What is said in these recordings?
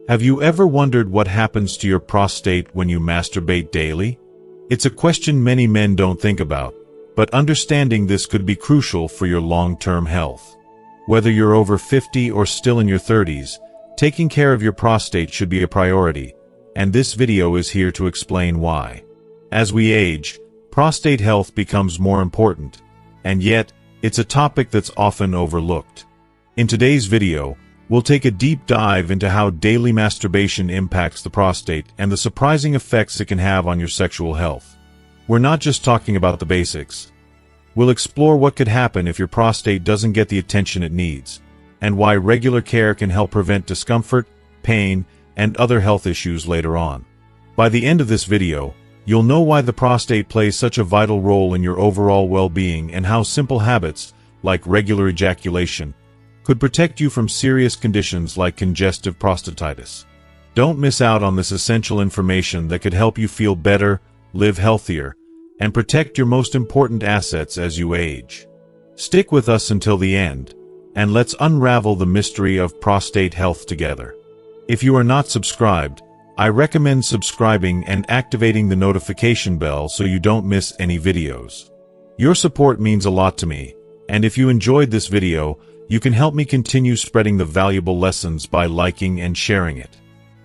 Have you ever wondered what happens to your prostate when you masturbate daily? It's a question many men don't think about, but understanding this could be crucial for your long-term health. Whether you're over 50 or still in your 30s, taking care of your prostate should be a priority, and this video is here to explain why. As we age, prostate health becomes more important, and yet, it's a topic that's often overlooked. In today's video, we'll take a deep dive into how daily masturbation impacts the prostate and the surprising effects it can have on your sexual health. We're not just talking about the basics. We'll explore what could happen if your prostate doesn't get the attention it needs, and why regular care can help prevent discomfort, pain, and other health issues later on. By the end of this video, you'll know why the prostate plays such a vital role in your overall well-being and how simple habits, like regular ejaculation, could protect you from serious conditions like congestive prostatitis. Don't miss out on this essential information that could help you feel better, live healthier, and protect your most important assets as you age. Stick with us until the end, and let's unravel the mystery of prostate health together. If you are not subscribed, I recommend subscribing and activating the notification bell so you don't miss any videos. Your support means a lot to me, and if you enjoyed this video, you can help me continue spreading the valuable lessons by liking and sharing it.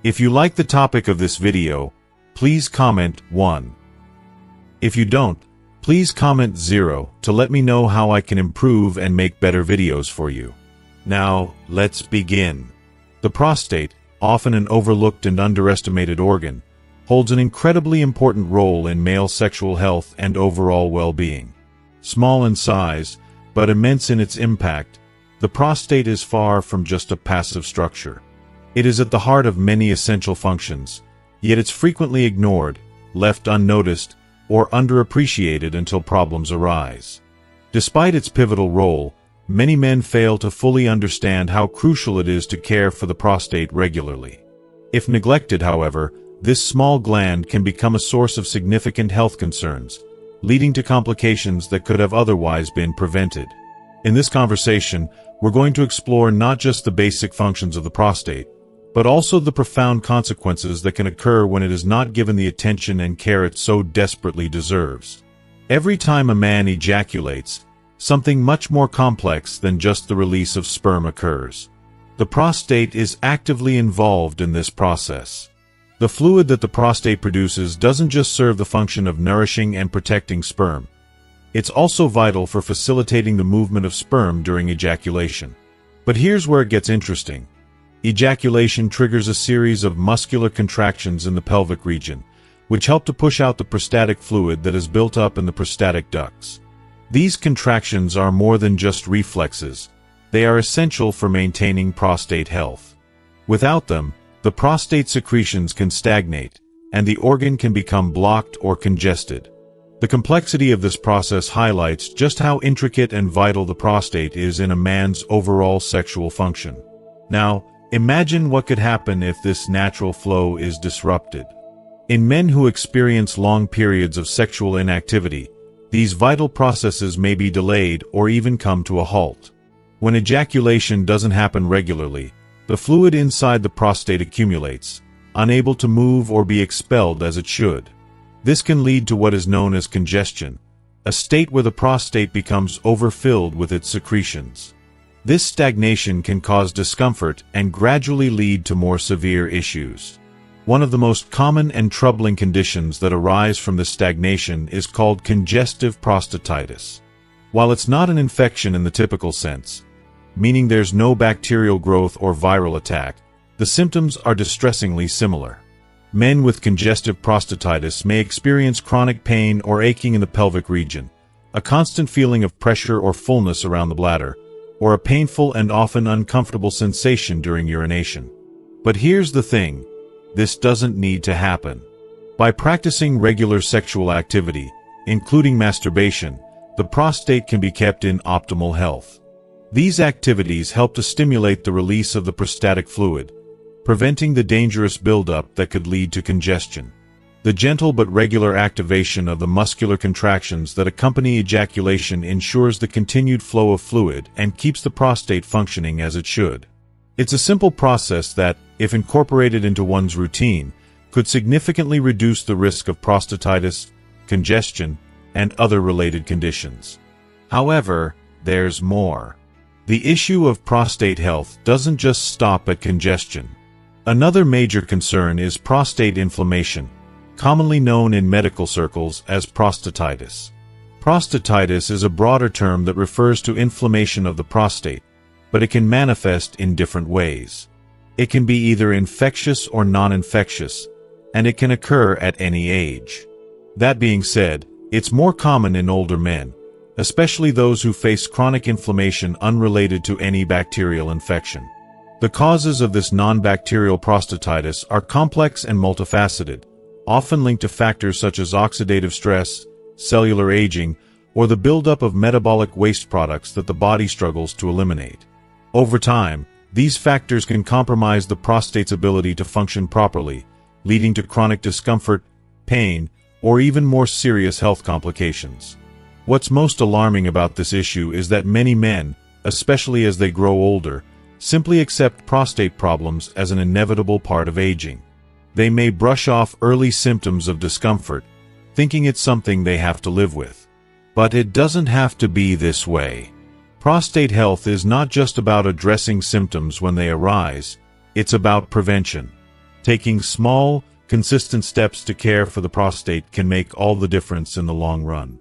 If you like the topic of this video, please comment 1. If you don't, please comment 0 to let me know how I can improve and make better videos for you. Now, let's begin. The prostate, often an overlooked and underestimated organ, holds an incredibly important role in male sexual health and overall well-being. Small in size, but immense in its impact, the prostate is far from just a passive structure. It is at the heart of many essential functions, yet it's frequently ignored, left unnoticed, or underappreciated until problems arise. Despite its pivotal role, many men fail to fully understand how crucial it is to care for the prostate regularly. If neglected, however, this small gland can become a source of significant health concerns, leading to complications that could have otherwise been prevented. In this conversation, we're going to explore not just the basic functions of the prostate, but also the profound consequences that can occur when it is not given the attention and care it so desperately deserves. Every time a man ejaculates, something much more complex than just the release of sperm occurs. The prostate is actively involved in this process. The fluid that the prostate produces doesn't just serve the function of nourishing and protecting sperm. It's also vital for facilitating the movement of sperm during ejaculation. But here's where it gets interesting. Ejaculation triggers a series of muscular contractions in the pelvic region, which help to push out the prostatic fluid that is built up in the prostatic ducts. These contractions are more than just reflexes. They are essential for maintaining prostate health. Without them, the prostate secretions can stagnate, and the organ can become blocked or congested. The complexity of this process highlights just how intricate and vital the prostate is in a man's overall sexual function. Now, imagine what could happen if this natural flow is disrupted. In men who experience long periods of sexual inactivity, these vital processes may be delayed or even come to a halt. When ejaculation doesn't happen regularly, the fluid inside the prostate accumulates, unable to move or be expelled as it should. This can lead to what is known as congestion, a state where the prostate becomes overfilled with its secretions. This stagnation can cause discomfort and gradually lead to more severe issues. One of the most common and troubling conditions that arise from this stagnation is called congestive prostatitis. While it's not an infection in the typical sense, meaning there's no bacterial growth or viral attack, the symptoms are distressingly similar. Men with congestive prostatitis may experience chronic pain or aching in the pelvic region, a constant feeling of pressure or fullness around the bladder, or a painful and often uncomfortable sensation during urination. But here's the thing, this doesn't need to happen. By practicing regular sexual activity, including masturbation, the prostate can be kept in optimal health. These activities help to stimulate the release of the prostatic fluid, preventing the dangerous buildup that could lead to congestion. The gentle but regular activation of the muscular contractions that accompany ejaculation ensures the continued flow of fluid and keeps the prostate functioning as it should. It's a simple process that, if incorporated into one's routine, could significantly reduce the risk of prostatitis, congestion, and other related conditions. However, there's more. The issue of prostate health doesn't just stop at congestion. Another major concern is prostate inflammation, commonly known in medical circles as prostatitis. Prostatitis is a broader term that refers to inflammation of the prostate, but it can manifest in different ways. It can be either infectious or non-infectious, and it can occur at any age. That being said, it's more common in older men, especially those who face chronic inflammation unrelated to any bacterial infection. The causes of this non-bacterial prostatitis are complex and multifaceted, often linked to factors such as oxidative stress, cellular aging, or the buildup of metabolic waste products that the body struggles to eliminate. Over time, these factors can compromise the prostate's ability to function properly, leading to chronic discomfort, pain, or even more serious health complications. What's most alarming about this issue is that many men, especially as they grow older, simply accept prostate problems as an inevitable part of aging. They may brush off early symptoms of discomfort, thinking it's something they have to live with. But it doesn't have to be this way. Prostate health is not just about addressing symptoms when they arise, it's about prevention. Taking small, consistent steps to care for the prostate can make all the difference in the long run.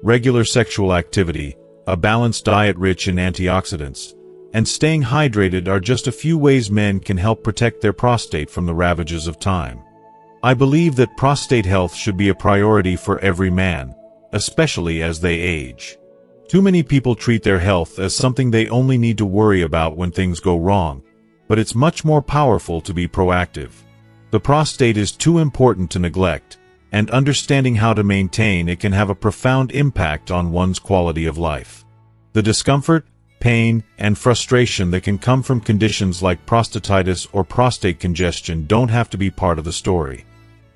Regular sexual activity, a balanced diet rich in antioxidants, and staying hydrated are just a few ways men can help protect their prostate from the ravages of time. I believe that prostate health should be a priority for every man, especially as they age. Too many people treat their health as something they only need to worry about when things go wrong, but it's much more powerful to be proactive. The prostate is too important to neglect, and understanding how to maintain it can have a profound impact on one's quality of life. The discomfort, pain, and frustration that can come from conditions like prostatitis or prostate congestion don't have to be part of the story.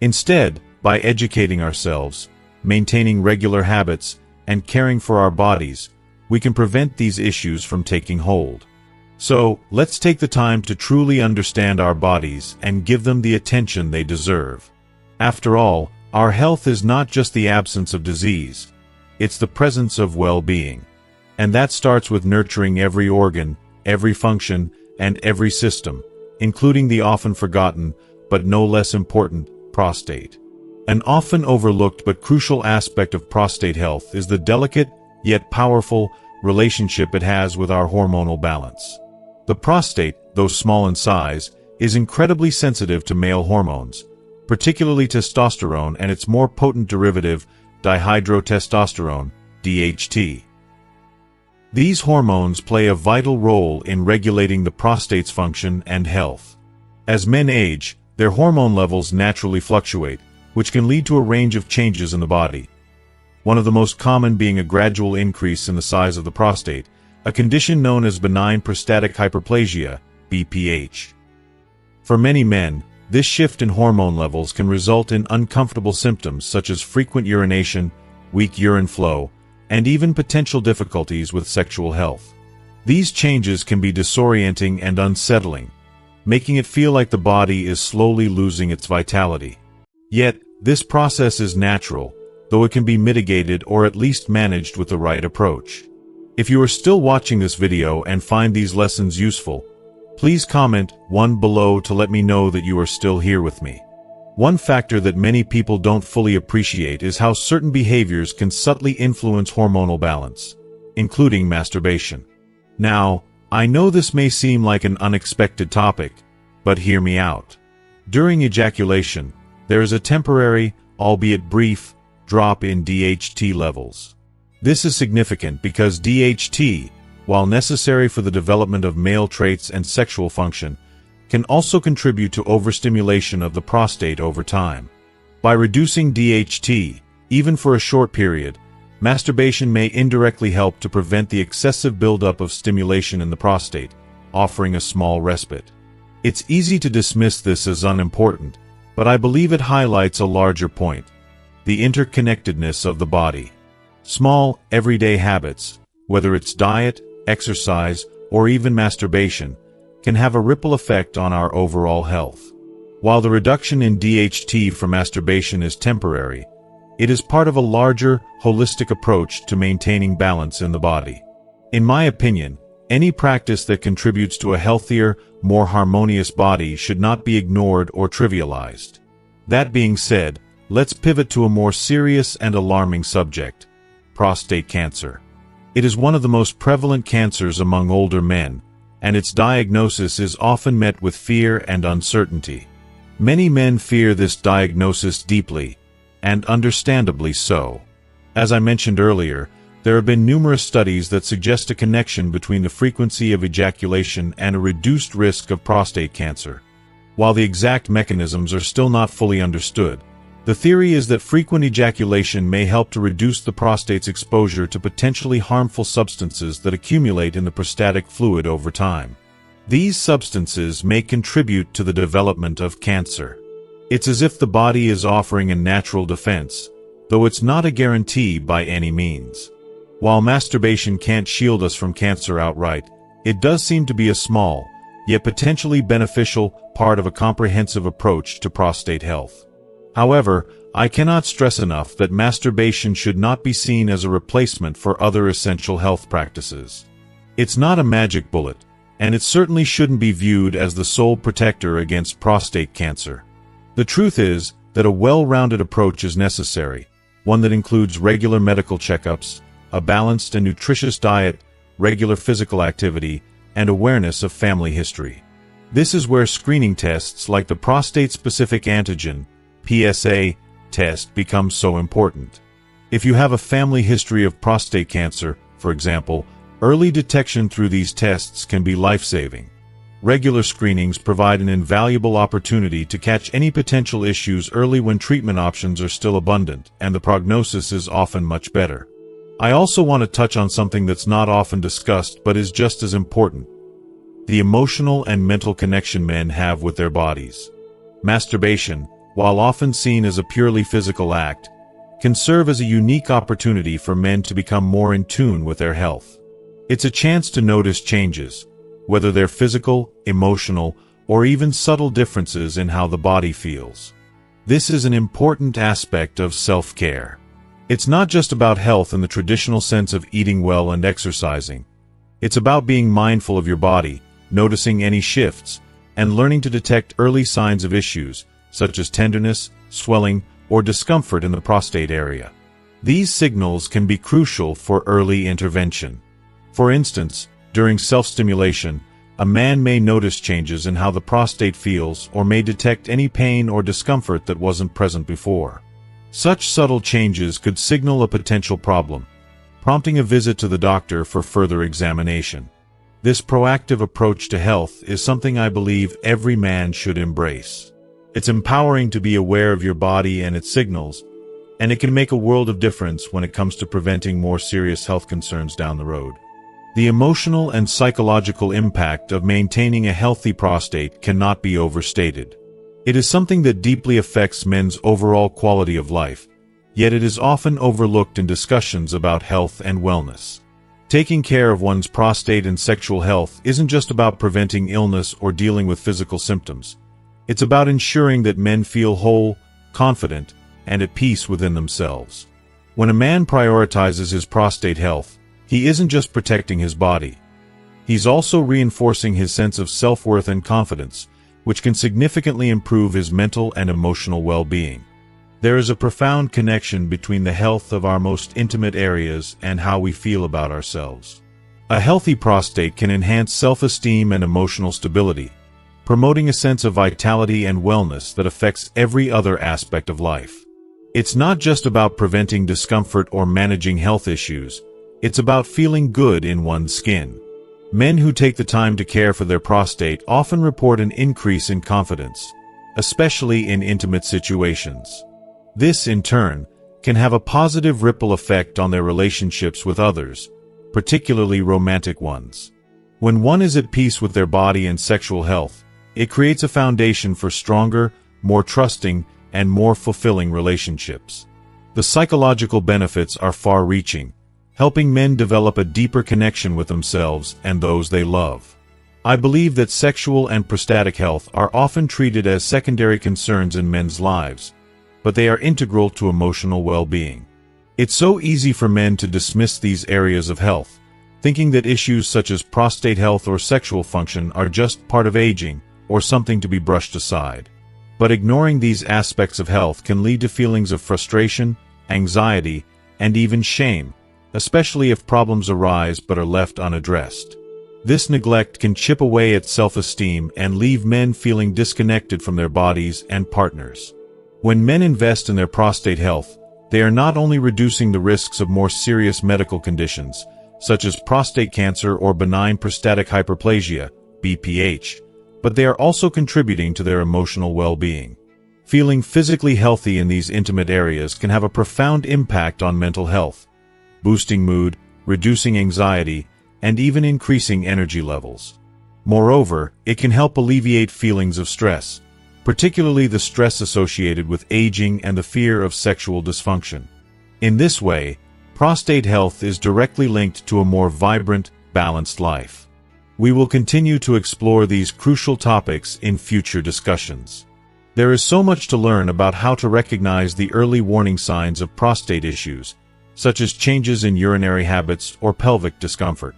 Instead, by educating ourselves, maintaining regular habits, and caring for our bodies, we can prevent these issues from taking hold. So, let's take the time to truly understand our bodies and give them the attention they deserve. After all, our health is not just the absence of disease, it's the presence of well-being. And that starts with nurturing every organ, every function, and every system, including the often forgotten, but no less important, prostate. An often overlooked but crucial aspect of prostate health is the delicate, yet powerful, relationship it has with our hormonal balance. The prostate, though small in size, is incredibly sensitive to male hormones, particularly testosterone and its more potent derivative, dihydrotestosterone, DHT. These hormones play a vital role in regulating the prostate's function and health. As men age, their hormone levels naturally fluctuate, which can lead to a range of changes in the body. One of the most common being a gradual increase in the size of the prostate, a condition known as benign prostatic hyperplasia, BPH. For many men, this shift in hormone levels can result in uncomfortable symptoms such as frequent urination, weak urine flow, and even potential difficulties with sexual health. These changes can be disorienting and unsettling, making it feel like the body is slowly losing its vitality. Yet, this process is natural, though it can be mitigated or at least managed with the right approach. If you are still watching this video and find these lessons useful, please comment 1 below to let me know that you are still here with me. One factor that many people don't fully appreciate is how certain behaviors can subtly influence hormonal balance, including masturbation. Now, I know this may seem like an unexpected topic, but hear me out. During ejaculation, there is a temporary, albeit brief, drop in DHT levels. This is significant because DHT, while necessary for the development of male traits and sexual function, can also contribute to overstimulation of the prostate over time. By reducing DHT, even for a short period, masturbation may indirectly help to prevent the excessive buildup of stimulation in the prostate, offering a small respite. It's easy to dismiss this as unimportant, but I believe it highlights a larger point: the interconnectedness of the body. Small, everyday habits, whether it's diet, exercise, or even masturbation, can have a ripple effect on our overall health. While the reduction in DHT from masturbation is temporary, it is part of a larger, holistic approach to maintaining balance in the body. In my opinion, any practice that contributes to a healthier, more harmonious body should not be ignored or trivialized. That being said, let's pivot to a more serious and alarming subject: prostate cancer. It is one of the most prevalent cancers among older men, and its diagnosis is often met with fear and uncertainty. Many men fear this diagnosis deeply, and understandably so. As I mentioned earlier, there have been numerous studies that suggest a connection between the frequency of ejaculation and a reduced risk of prostate cancer. While the exact mechanisms are still not fully understood, the theory is that frequent ejaculation may help to reduce the prostate's exposure to potentially harmful substances that accumulate in the prostatic fluid over time. These substances may contribute to the development of cancer. It's as if the body is offering a natural defense, though it's not a guarantee by any means. While masturbation can't shield us from cancer outright, it does seem to be a small, yet potentially beneficial, part of a comprehensive approach to prostate health. However, I cannot stress enough that masturbation should not be seen as a replacement for other essential health practices. It's not a magic bullet, and it certainly shouldn't be viewed as the sole protector against prostate cancer. The truth is that a well-rounded approach is necessary, one that includes regular medical checkups, a balanced and nutritious diet, regular physical activity, and awareness of family history. This is where screening tests like the prostate-specific antigen (PSA) test become so important. If you have a family history of prostate cancer, for example, early detection through these tests can be life-saving. Regular screenings provide an invaluable opportunity to catch any potential issues early when treatment options are still abundant, and the prognosis is often much better. I also want to touch on something that's not often discussed but is just as important: the emotional and mental connection men have with their bodies. Masturbation, while often seen as a purely physical act, can serve as a unique opportunity for men to become more in tune with their health. It's a chance to notice changes, whether they're physical, emotional, or even subtle differences in how the body feels. This is an important aspect of self-care. It's not just about health in the traditional sense of eating well and exercising. It's about being mindful of your body, noticing any shifts, and learning to detect early signs of issues, such as tenderness, swelling, or discomfort in the prostate area. These signals can be crucial for early intervention. For instance, during self-stimulation, a man may notice changes in how the prostate feels or may detect any pain or discomfort that wasn't present before. Such subtle changes could signal a potential problem, prompting a visit to the doctor for further examination. This proactive approach to health is something I believe every man should embrace. It's empowering to be aware of your body and its signals, and it can make a world of difference when it comes to preventing more serious health concerns down the road. The emotional and psychological impact of maintaining a healthy prostate cannot be overstated. It is something that deeply affects men's overall quality of life, yet it is often overlooked in discussions about health and wellness. Taking care of one's prostate and sexual health isn't just about preventing illness or dealing with physical symptoms. It's about ensuring that men feel whole, confident, and at peace within themselves. When a man prioritizes his prostate health, he isn't just protecting his body. He's also reinforcing his sense of self-worth and confidence, which can significantly improve his mental and emotional well-being. There is a profound connection between the health of our most intimate areas and how we feel about ourselves. A healthy prostate can enhance self-esteem and emotional stability, promoting a sense of vitality and wellness that affects every other aspect of life. It's not just about preventing discomfort or managing health issues, it's about feeling good in one's skin. Men who take the time to care for their prostate often report an increase in confidence, especially in intimate situations. This, in turn, can have a positive ripple effect on their relationships with others, particularly romantic ones. When one is at peace with their body and sexual health, it creates a foundation for stronger, more trusting, and more fulfilling relationships. The psychological benefits are far-reaching, helping men develop a deeper connection with themselves and those they love. I believe that sexual and prostatic health are often treated as secondary concerns in men's lives, but they are integral to emotional well-being. It's so easy for men to dismiss these areas of health, thinking that issues such as prostate health or sexual function are just part of aging or something to be brushed aside. But ignoring these aspects of health can lead to feelings of frustration, anxiety, and even shame, especially if problems arise but are left unaddressed. This neglect can chip away at self-esteem and leave men feeling disconnected from their bodies and partners. When men invest in their prostate health, they are not only reducing the risks of more serious medical conditions, such as prostate cancer or benign prostatic hyperplasia, BPH, but they are also contributing to their emotional well-being. Feeling physically healthy in these intimate areas can have a profound impact on mental health, boosting mood, reducing anxiety, and even increasing energy levels. Moreover, it can help alleviate feelings of stress, particularly the stress associated with aging and the fear of sexual dysfunction. In this way, prostate health is directly linked to a more vibrant, balanced life. We will continue to explore these crucial topics in future discussions. There is so much to learn about how to recognize the early warning signs of prostate issues, such as changes in urinary habits or pelvic discomfort.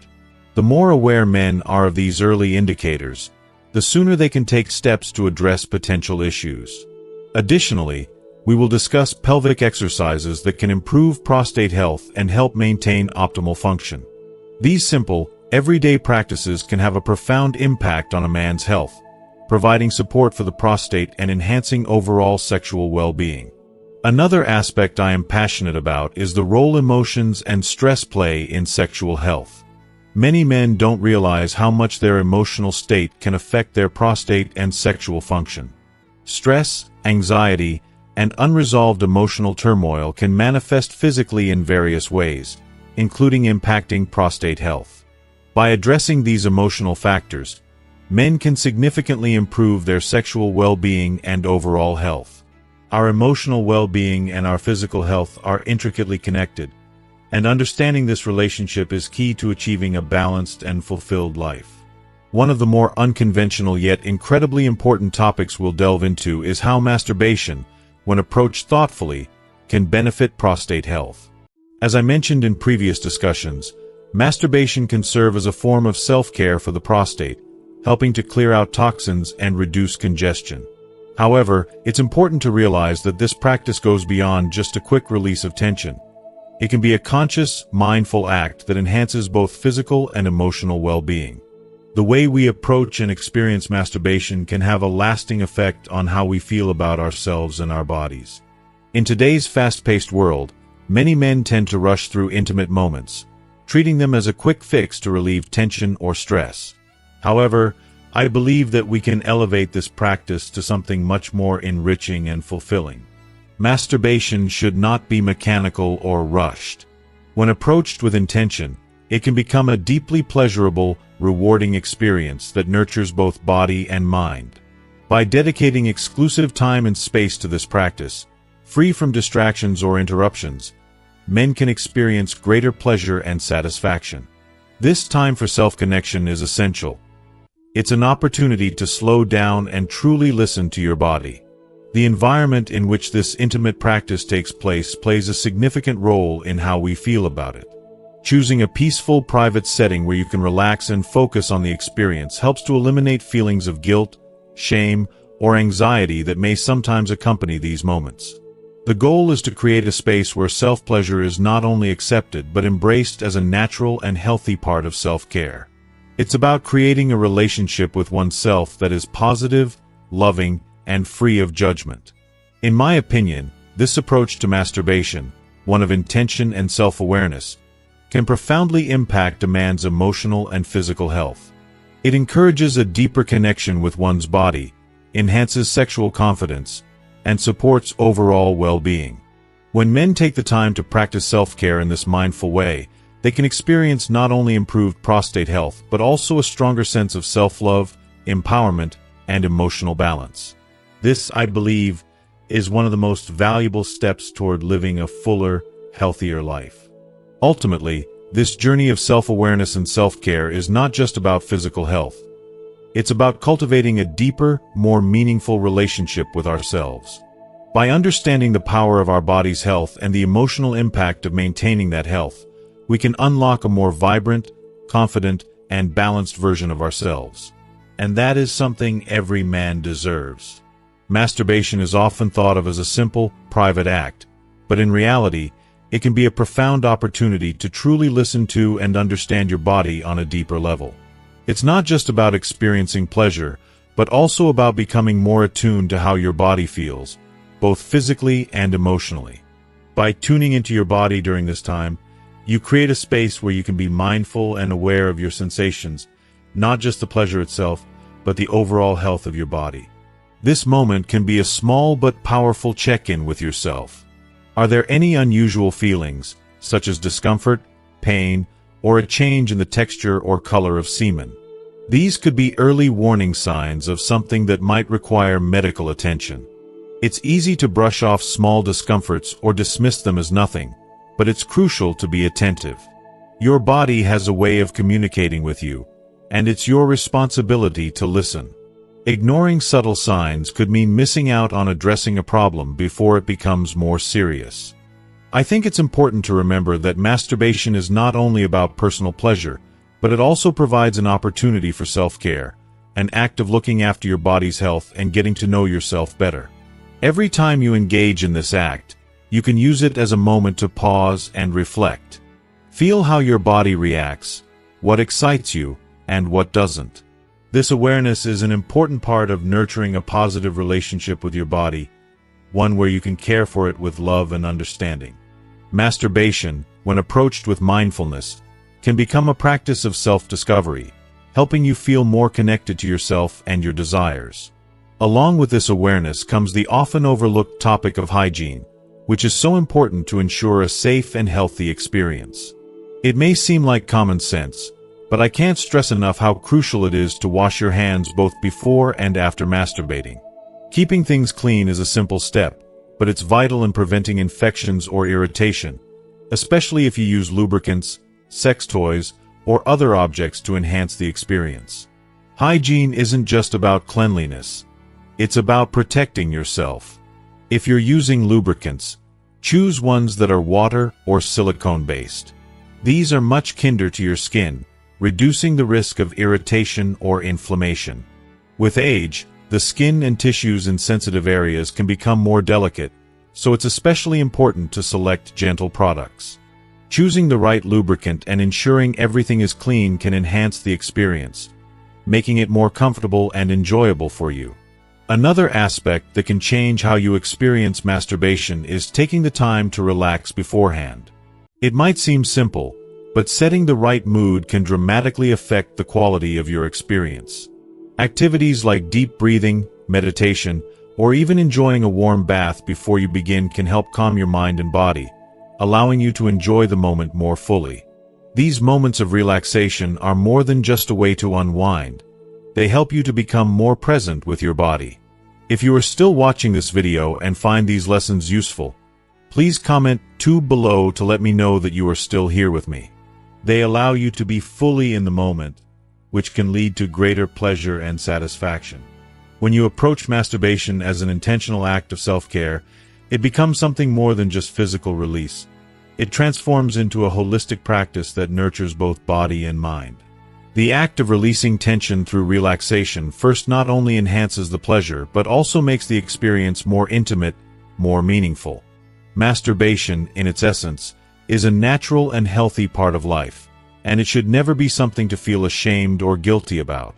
The more aware men are of these early indicators, the sooner they can take steps to address potential issues. Additionally, we will discuss pelvic exercises that can improve prostate health and help maintain optimal function. These simple, everyday practices can have a profound impact on a man's health, providing support for the prostate and enhancing overall sexual well-being. Another aspect I am passionate about is the role emotions and stress play in sexual health. Many men don't realize how much their emotional state can affect their prostate and sexual function. Stress, anxiety, and unresolved emotional turmoil can manifest physically in various ways, including impacting prostate health. By addressing these emotional factors, men can significantly improve their sexual well-being and overall health. Our emotional well-being and our physical health are intricately connected, and understanding this relationship is key to achieving a balanced and fulfilled life. One of the more unconventional yet incredibly important topics we'll delve into is how masturbation, when approached thoughtfully, can benefit prostate health. As I mentioned in previous discussions, masturbation can serve as a form of self-care for the prostate, helping to clear out toxins and reduce congestion. However, it's important to realize that this practice goes beyond just a quick release of tension. It can be a conscious, mindful act that enhances both physical and emotional well-being. The way we approach and experience masturbation can have a lasting effect on how we feel about ourselves and our bodies. In today's fast-paced world, many men tend to rush through intimate moments, treating them as a quick fix to relieve tension or stress. However, I believe that we can elevate this practice to something much more enriching and fulfilling. Masturbation should not be mechanical or rushed. When approached with intention, it can become a deeply pleasurable, rewarding experience that nurtures both body and mind. By dedicating exclusive time and space to this practice, free from distractions or interruptions, men can experience greater pleasure and satisfaction. This time for self-connection is essential. It's an opportunity to slow down and truly listen to your body. The environment in which this intimate practice takes place plays a significant role in how we feel about it. Choosing a peaceful, private setting where you can relax and focus on the experience helps to eliminate feelings of guilt, shame, or anxiety that may sometimes accompany these moments. The goal is to create a space where self-pleasure is not only accepted but embraced as a natural and healthy part of self-care. It's about creating a relationship with oneself that is positive, loving, and free of judgment. In my opinion, this approach to masturbation, one of intention and self-awareness, can profoundly impact a man's emotional and physical health. It encourages a deeper connection with one's body, enhances sexual confidence, and supports overall well-being. When men take the time to practice self-care in this mindful way, they can experience not only improved prostate health but also a stronger sense of self-love, empowerment, and emotional balance. This, I believe, is one of the most valuable steps toward living a fuller, healthier life. Ultimately, this journey of self-awareness and self-care is not just about physical health, It's about cultivating a deeper, more meaningful relationship with ourselves. By understanding the power of our body's health and the emotional impact of maintaining that health, we can unlock a more vibrant, confident, and balanced version of ourselves. And that is something every man deserves. Masturbation is often thought of as a simple, private act, but in reality, it can be a profound opportunity to truly listen to and understand your body on a deeper level. It's not just about experiencing pleasure, but also about becoming more attuned to how your body feels, both physically and emotionally. By tuning into your body during this time, you create a space where you can be mindful and aware of your sensations, not just the pleasure itself, but the overall health of your body. This moment can be a small but powerful check-in with yourself. Are there any unusual feelings, such as discomfort, pain, or a change in the texture or color of semen? These could be early warning signs of something that might require medical attention. It's easy to brush off small discomforts or dismiss them as nothing, but it's crucial to be attentive. Your body has a way of communicating with you, and it's your responsibility to listen. Ignoring subtle signs could mean missing out on addressing a problem before it becomes more serious. I think it's important to remember that masturbation is not only about personal pleasure, but it also provides an opportunity for self-care, an act of looking after your body's health and getting to know yourself better. Every time you engage in this act, you can use it as a moment to pause and reflect. Feel how your body reacts, what excites you, and what doesn't. This awareness is an important part of nurturing a positive relationship with your body, one where you can care for it with love and understanding. Masturbation, when approached with mindfulness, can become a practice of self-discovery, helping you feel more connected to yourself and your desires. Along with this awareness comes the often overlooked topic of hygiene, which is so important to ensure a safe and healthy experience. It may seem like common sense, but I can't stress enough how crucial it is to wash your hands both before and after masturbating. Keeping things clean is a simple step, but it's vital in preventing infections or irritation, especially if you use lubricants, sex toys, or other objects to enhance the experience. Hygiene isn't just about cleanliness. It's about protecting yourself. If you're using lubricants, choose ones that are water or silicone-based. These are much kinder to your skin, reducing the risk of irritation or inflammation. With age, the skin and tissues in sensitive areas can become more delicate, so it's especially important to select gentle products. Choosing the right lubricant and ensuring everything is clean can enhance the experience, making it more comfortable and enjoyable for you. Another aspect that can change how you experience masturbation is taking the time to relax beforehand. It might seem simple, but setting the right mood can dramatically affect the quality of your experience. Activities like deep breathing, meditation, or even enjoying a warm bath before you begin can help calm your mind and body, allowing you to enjoy the moment more fully. These moments of relaxation are more than just a way to unwind. They help you to become more present with your body. If you are still watching this video and find these lessons useful, please comment 2 below to let me know that you are still here with me. They allow you to be fully in the moment, which can lead to greater pleasure and satisfaction. When you approach masturbation as an intentional act of self-care, it becomes something more than just physical release. It transforms into a holistic practice that nurtures both body and mind. The act of releasing tension through relaxation first not only enhances the pleasure but also makes the experience more intimate, more meaningful. Masturbation, in its essence, is a natural and healthy part of life, and it should never be something to feel ashamed or guilty about.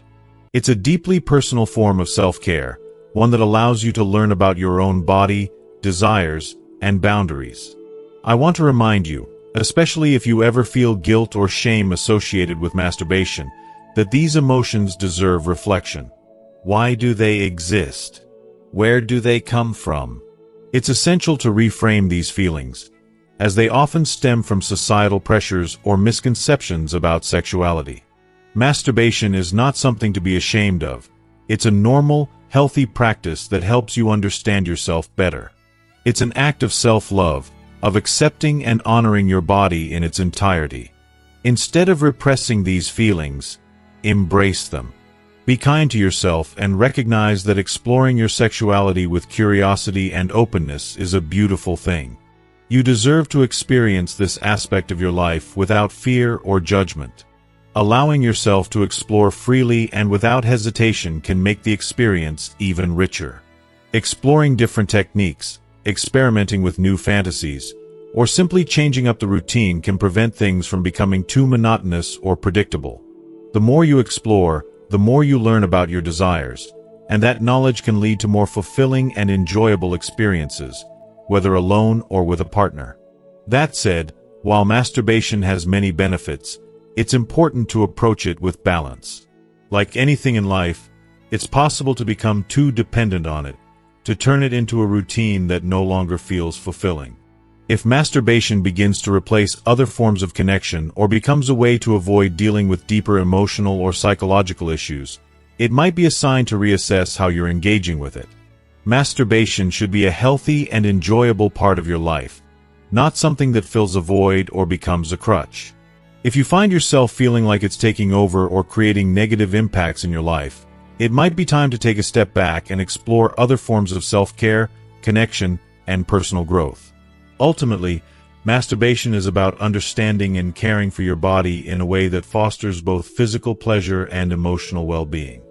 It's a deeply personal form of self-care, one that allows you to learn about your own body, desires, and boundaries. I want to remind you, especially if you ever feel guilt or shame associated with masturbation, that these emotions deserve reflection. Why do they exist? Where do they come from? It's essential to reframe these feelings, as they often stem from societal pressures or misconceptions about sexuality. Masturbation is not something to be ashamed of. It's a normal, healthy practice that helps you understand yourself better. It's an act of self-love, of accepting and honoring your body in its entirety. Instead of repressing these feelings, embrace them. Be kind to yourself and recognize that exploring your sexuality with curiosity and openness is a beautiful thing. You deserve to experience this aspect of your life without fear or judgment. Allowing yourself to explore freely and without hesitation can make the experience even richer. Exploring different techniques, experimenting with new fantasies, or simply changing up the routine can prevent things from becoming too monotonous or predictable. The more you explore, the more you learn about your desires, and that knowledge can lead to more fulfilling and enjoyable experiences, whether alone or with a partner. That said, while masturbation has many benefits, it's important to approach it with balance. Like anything in life, it's possible to become too dependent on it, to turn it into a routine that no longer feels fulfilling. If masturbation begins to replace other forms of connection or becomes a way to avoid dealing with deeper emotional or psychological issues, it might be a sign to reassess how you're engaging with it. Masturbation should be a healthy and enjoyable part of your life, not something that fills a void or becomes a crutch. If you find yourself feeling like it's taking over or creating negative impacts in your life, it might be time to take a step back and explore other forms of self-care, connection, and personal growth. Ultimately, masturbation is about understanding and caring for your body in a way that fosters both physical pleasure and emotional well-being.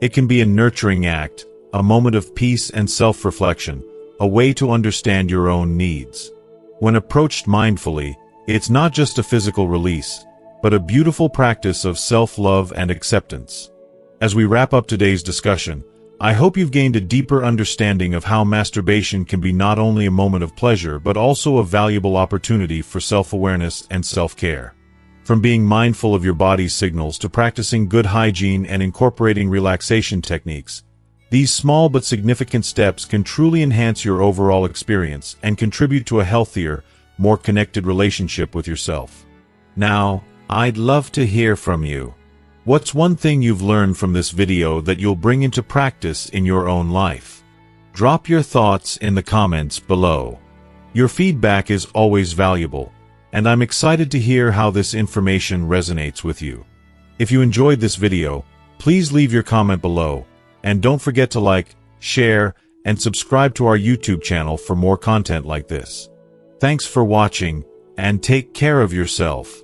It can be a nurturing act, a moment of peace and self-reflection, a way to understand your own needs. When approached mindfully, it's not just a physical release, but a beautiful practice of self-love and acceptance. As we wrap up today's discussion, I hope you've gained a deeper understanding of how masturbation can be not only a moment of pleasure but also a valuable opportunity for self-awareness and self-care. From being mindful of your body's signals to practicing good hygiene and incorporating relaxation techniques, these small but significant steps can truly enhance your overall experience and contribute to a healthier, more connected relationship with yourself. Now, I'd love to hear from you. What's one thing you've learned from this video that you'll bring into practice in your own life? Drop your thoughts in the comments below. Your feedback is always valuable, and I'm excited to hear how this information resonates with you. If you enjoyed this video, please leave your comment below, and don't forget to like, share, and subscribe to our YouTube channel for more content like this. Thanks for watching, and take care of yourself.